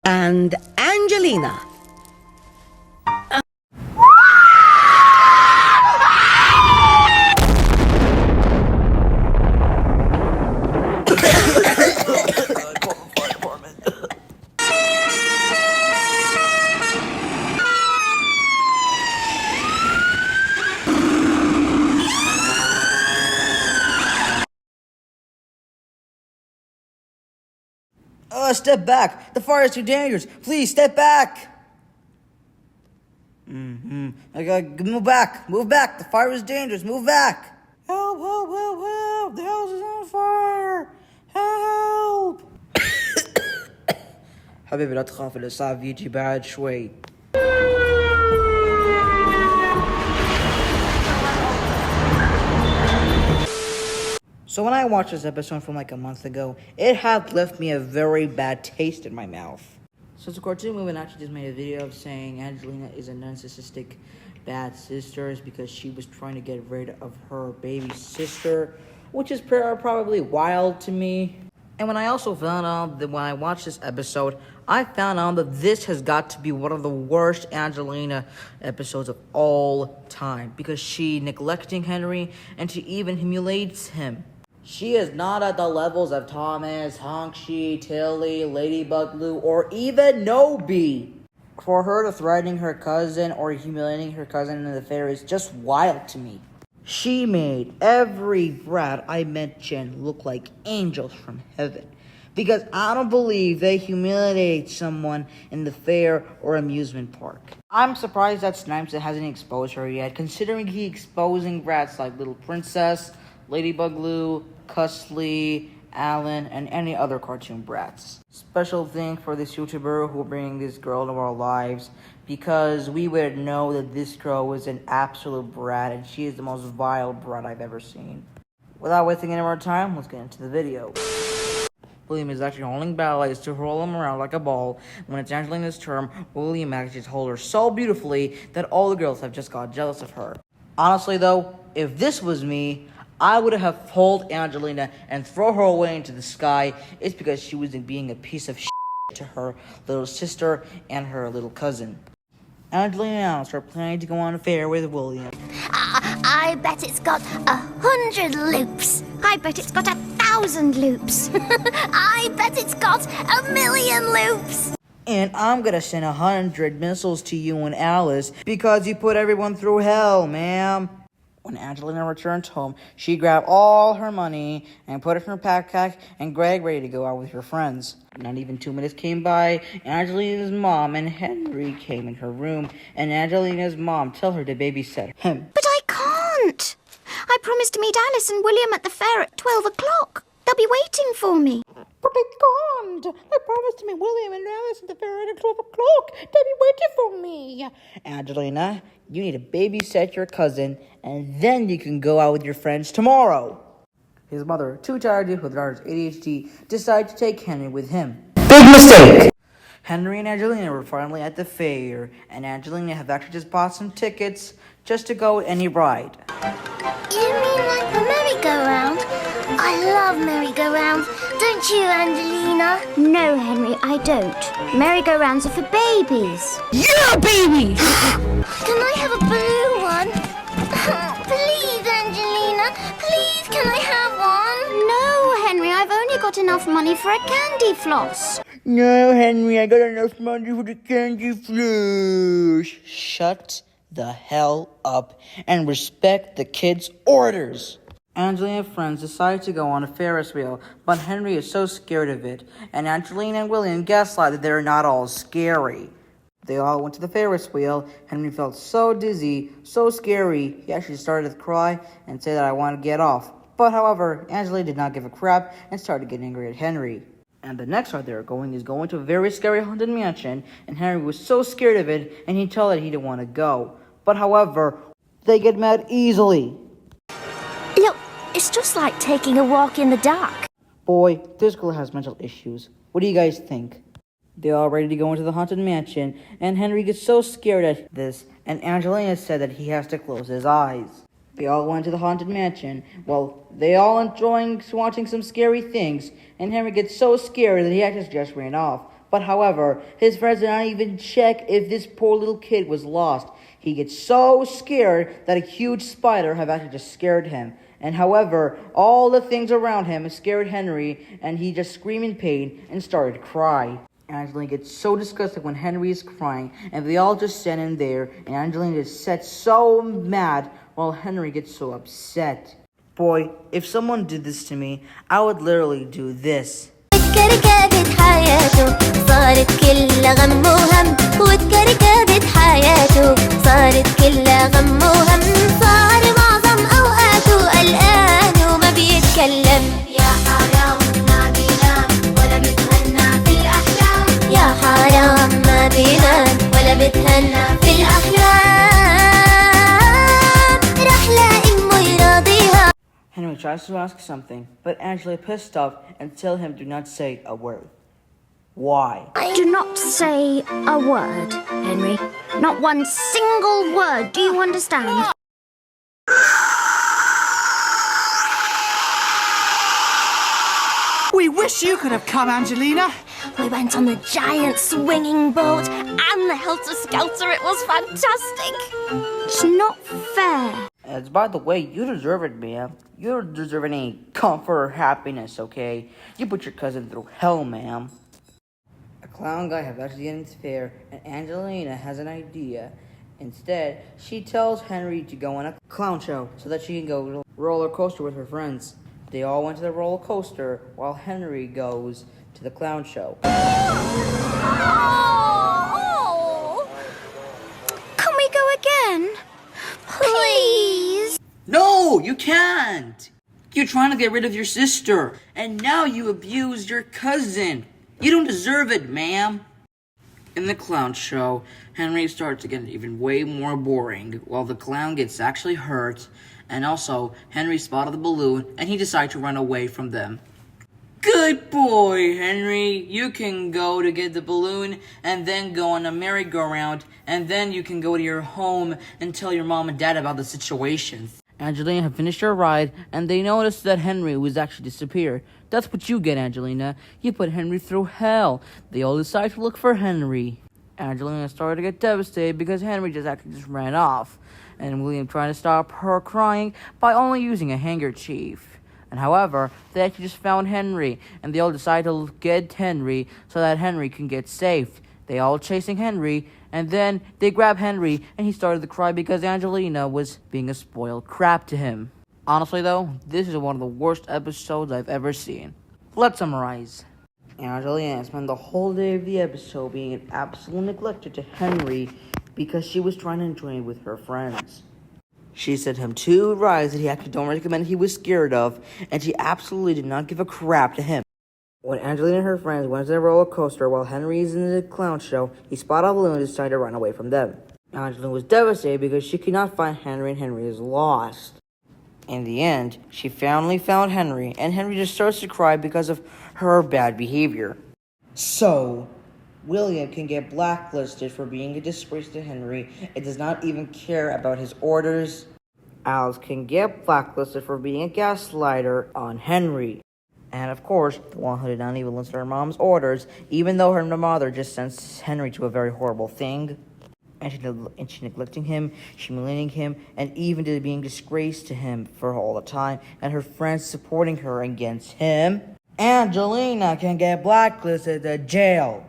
and Angelina. Step back. The fire is too dangerous. Please, step back. Move back. Move back. The fire is dangerous. Move back. Help, help, help, help. The house is on fire. Help. حبيبي لا تخاف الإصابة يجي بعد شوي. So when I watched this episode from like a month ago, it had left me a very bad taste in my mouth. So the cartoon movie actually just made a video of saying Angelina is a narcissistic bad sister because she was trying to get rid of her baby sister, which is probably wild to me. And when I also found out that when I watched this episode, I found out that this has got to be one of the worst Angelina episodes of all time because she neglecting Henry and she even humiliates him. She is not at the levels of Thomas, Hongxi, Tilly, Ladybug Lou, or even Nobi. For her to threatening her cousin or humiliating her cousin in the fair is just wild to me. She made every brat I mentioned look like angels from heaven. Because I don't believe they humiliate someone in the fair or amusement park. I'm surprised that Snipes hasn't exposed her yet, considering he exposing brats like Little Princess, Ladybug Lou, Cusley, Alan, and any other cartoon brats. Special thing for this YouTuber who bringing this girl into our lives, because we would know that this girl was an absolute brat and she is the most vile brat I've ever seen. Without wasting any more time, let's get into the video. William is actually holding ballets to roll him around like a ball. When it's Angelina's turn, William actually holds her so beautifully that all the girls have just got jealous of her. Honestly though, if this was me, I would have pulled Angelina and throw her away into the sky. It's because she was being a piece of shit to her little sister and her little cousin. Angelina and Alice are planning to go on a fair with William. I bet it's got 100 loops. I bet it's got 1,000 loops. I bet it's got 1,000,000 loops. And I'm gonna send 100 missiles to you and Alice because you put everyone through hell, ma'am. When Angelina returned home, she grabbed all her money and put it in her backpack and Greg ready to go out with her friends. Not even 2 minutes came by, Angelina's mom and Henry came in her room, and Angelina's mom told her to babysit him. But I can't. I promised to meet Alice and William at the fair at 12 o'clock. They'll be waiting for me. But I can't. I promised to meet William and Alice at the fair at 12 o'clock. They'll be waiting for me. Angelina, you need to babysit your cousin, and then you can go out with your friends tomorrow. His mother, too tired to deal with her daughter's ADHD, decided to take Henry with him. Big mistake! Henry and Angelina were finally at the fair, and Angelina have actually just bought some tickets just to go with any ride. You mean like the merry-go-round? I love merry-go-rounds. Don't you, Angelina? No, Henry, I don't. Merry-go-rounds are for babies. You're a baby! Can I have a blue one? Please, Angelina. Please, can I have one? No, Henry, I've only got enough money for a candy floss. No, Henry, I got enough money for the candy floss. Shut the hell up and respect the kids' orders. Angelina and friends decide to go on a Ferris wheel, but Henry is so scared of it, and Angelina and William gaslight that they're not all scary. They all went to the Ferris wheel. Henry felt so dizzy, so scary, he actually started to cry and say that I want to get off. But however, Angelina did not give a crap and started getting angry at Henry. And the next ride they're going is going to a very scary haunted mansion, and Henry was so scared of it, and he told that he didn't want to go. But however, they get mad easily. Look, it's just like taking a walk in the dark. Boy, this girl has mental issues. What do you guys think? They're all ready to go into the haunted mansion, and Henry gets so scared at this, and Angelina said that he has to close his eyes. They all went to the haunted mansion. Well, they all enjoying watching some scary things, and Henry gets so scared that he actually just ran off. But however, his friends did not even check if this poor little kid was lost. He gets so scared that a huge spider have actually just scared him. And however, all the things around him scared Henry, and he just screamed in pain and started to cry. Angelina gets so disgusted when Henry is crying, and they all just stand in there, and Angelina is set so mad while Henry gets so upset. Boy, if someone did this to me, I would literally do this. اتكركبت حياته صارت كلها غم وهم واتكركبت حياته صارت كلها غم وهم صار معظم أوقاته قلقان وما بيتكلم يا حرام ما بينام ولا بيتهنى في الأحلام يا حرام ما بينام ولا بيتهنى في الأحلام راح لأمه يراضيها. Henry tries to ask something, but Angela pissed off and tell him do not say a word. Why? Do not say a word, Henry. Not one single word. Do you understand? We wish you could have come, Angelina. We went on the giant swinging boat and the helter-skelter. It was fantastic. It's not fair. As by the way, you deserve it, ma'am. You don't deserve any comfort or happiness, okay? You put your cousin through hell, ma'am. A clown guy has actually getting fair, and Angelina has an idea. Instead, she tells Henry to go on a clown show so that she can go to a roller coaster with her friends. They all went to the roller coaster while Henry goes to the clown show. Oh. Can we go again? Please? No, you can't! You're trying to get rid of your sister, and now you abuse your cousin. You don't deserve it, ma'am. In the clown show, Henry starts to get even way more boring, while the clown gets actually hurt, and also Henry spotted the balloon, and he decided to run away from them. Good boy, Henry. You can go to get the balloon, and then go on a merry-go-round, and then you can go to your home and tell your mom and dad about the situation. Angelina had finished her ride, and they noticed that Henry was actually disappeared. That's what you get, Angelina. You put Henry through hell. They all decided to look for Henry. Angelina started to get devastated because Henry just ran off, and William tried to stop her crying by only using a handkerchief. And however, they actually just found Henry, and they all decided to get Henry so that Henry can get safe. They all chasing Henry, and then they grab Henry, and he started to cry because Angelina was being a spoiled crap to him. Honestly though, this is one of the worst episodes I've ever seen. Let's summarize. Angelina spent the whole day of the episode being absolutely neglected to Henry because she was trying to enjoy it with her friends. She sent him 2 rides that he actually don't recommend he was scared of, and she absolutely did not give a crap to him. When Angelina and her friends went to the roller coaster while Henry is in the clown show, he spotted a balloon and decided to run away from them. Angelina was devastated because she could not find Henry, and Henry is lost. In the end, she finally found Henry, and Henry just starts to cry because of her bad behavior. So, William can get blacklisted for being a disgrace to Henry and does not even care about his orders. Alice can get blacklisted for being a gaslighter on Henry. And of course, the one who did not even listen to her mom's orders, even though her mother just sends Henry to a very horrible thing. And she neglecting him, humiliating him, and even to being disgraced to him for all the time, and her friends supporting her against him. Angelina can get blacklisted to jail.